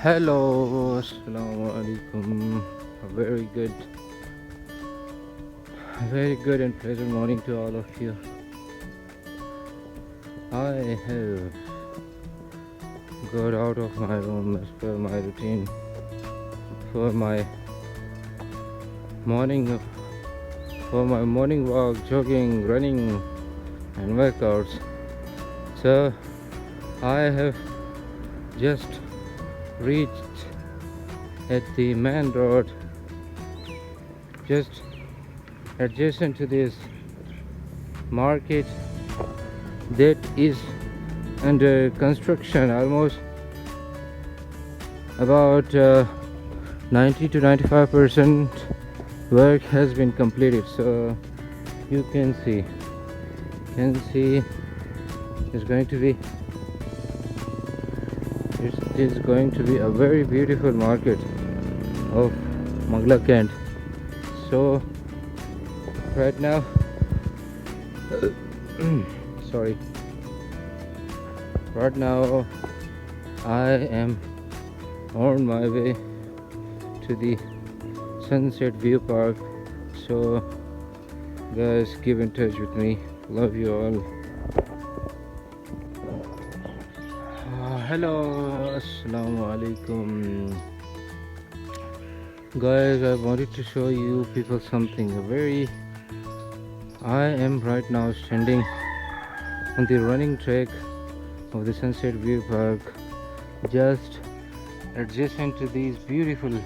Hello, assalamu alaikum. A very good and pleasant morning to all of you. I have got out of my room as per my routine for my morning walk, jogging, running, and workouts. So I have just reached at the main road, just adjacent to this market that is under construction. Almost about 90 to 95% work has been completed. So you can see it's going to be a very beautiful market of Mangla Kent. So right now right now I am on my way to the Sunset View Park. So guys, keep in touch with me. Love you all. Hello, assalamu alaikum. Guys, I wanted to show you people something. I am right now standing on the running track of the Sunset View Park, just adjacent to these beautiful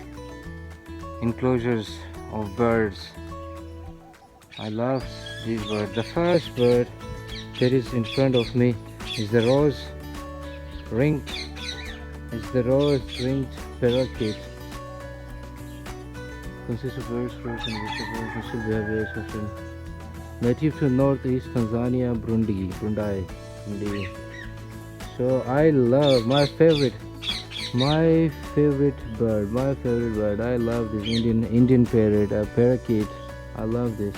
enclosures of birds. I love these birds. The first bird that is in front of me is the rose-ringed parakeet. Consists of birds, fruits, and vegetables. Social behavior social. Native to northeast Tanzania, Burundi. So I love my favorite bird. I love this Indian parrot, a parakeet. I love this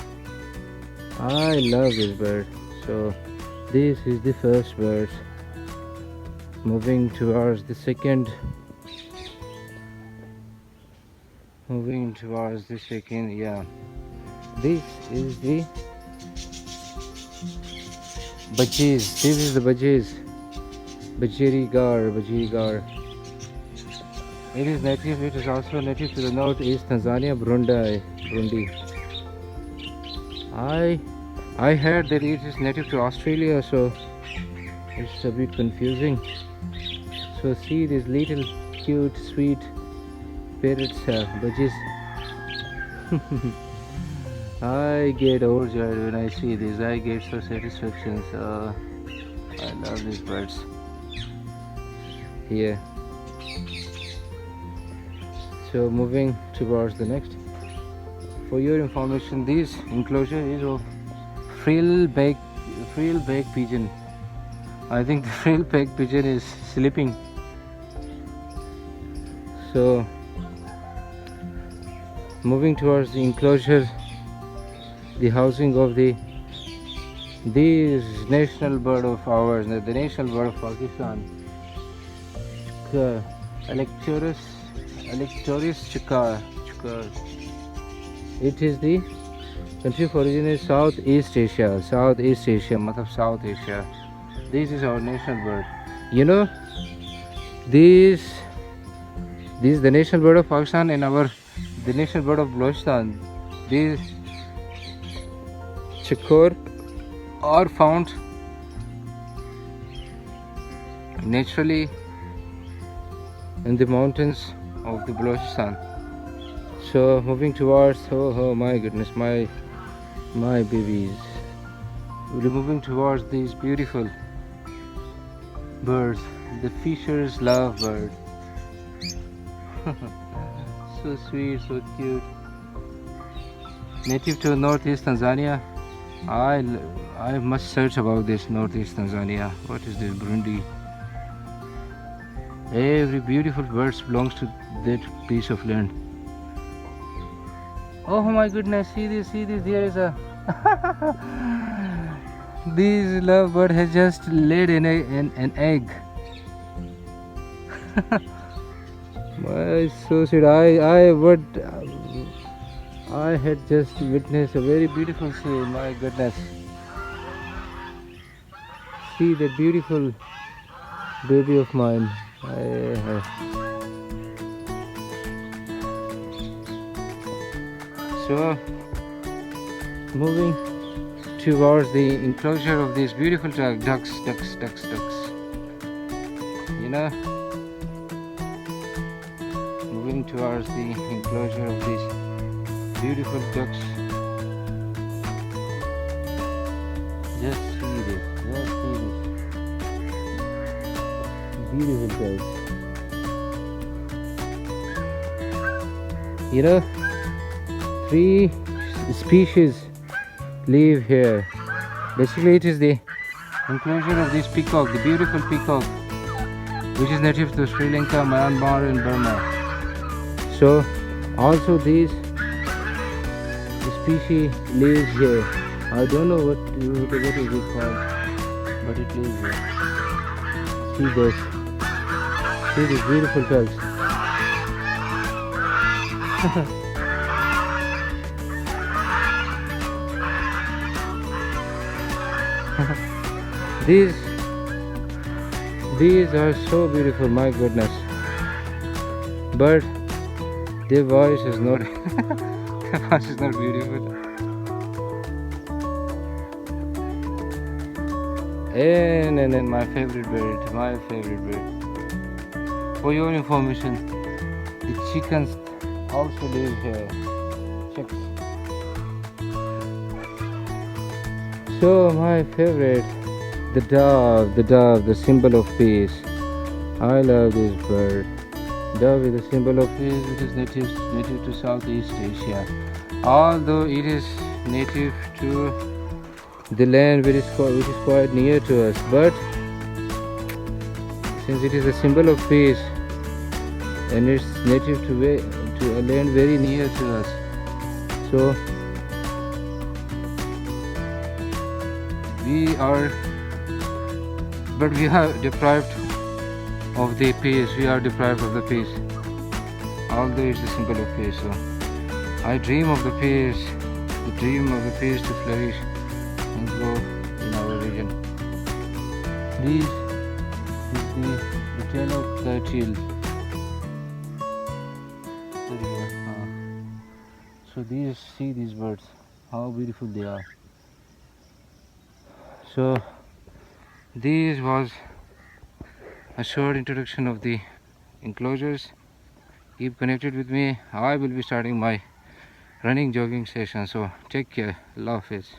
bird. So this is the first bird. Moving towards the second. Yeah. This is the budgies. This is the budgies. Bajirigar. It is also native to the northeast Tanzania, Burundi. I heard that it is native to Australia, so it's a bit confusing. So see these little cute sweet parrots, budgies. I get overjoyed when I see this. I get so satisfaction. So I love these birds. Here. So moving towards the next. For your information, this enclosure is of frill-back pigeon. I think the frill-back pigeon is sleeping. So moving towards the enclosure, the housing of this national bird of ours, the national bird of Pakistan, Electoris chukar. It is the country of origin is Southeast Asia, matlab South Asia. This is our national bird. You know, this is the national bird of Pakistan and the national bird of Balochistan. These chukar are found naturally in the mountains of the Balochistan. So moving towards, oh my goodness, my babies. We're moving towards these beautiful birds, the Fisher's love bird. So sweet, so cute. Native to northeast Tanzania. I must search about this northeast Tanzania. What is this? Burundi. Every beautiful bird belongs to that piece of land. Oh my goodness, see this, there is a this lovebird has just laid an egg. It's so sweet. I had just witnessed a very beautiful scene. My goodness, see that beautiful baby of mine. So moving towards the enclosure of these beautiful ducks. You know, moving towards the enclosure of these beautiful ducks. Just see this. Just see this. Beautiful ducks. You know, three species live here. Basically, it is the enclosure of this peacock, the beautiful peacock, which is native to Sri Lanka, Myanmar, and Burma. So, also these species lives here. I don't know what is it called, but it lives here. See this. See these beautiful ducks. These are so beautiful, my goodness. But their voice is not their voice is not beautiful. And my favorite bird. For your information, the chickens also live here. Chicks. So my favorite, the dove, the symbol of peace. I love this bird. Dove is the symbol of peace, which is native to Southeast Asia. Although it is native to the land which is quite near to us, but since it is a symbol of peace and it's native to a land very near to us, so we are deprived of the peace. We are deprived of the peace, although it's a symbol of peace. So I dream of the peace, to flourish and grow in our region. This is the tail of the teal. So see these birds, how beautiful they are. So this was a short introduction of the enclosures. Keep connected with me. I will be starting my running jogging session. So take care. Allah Hafiz.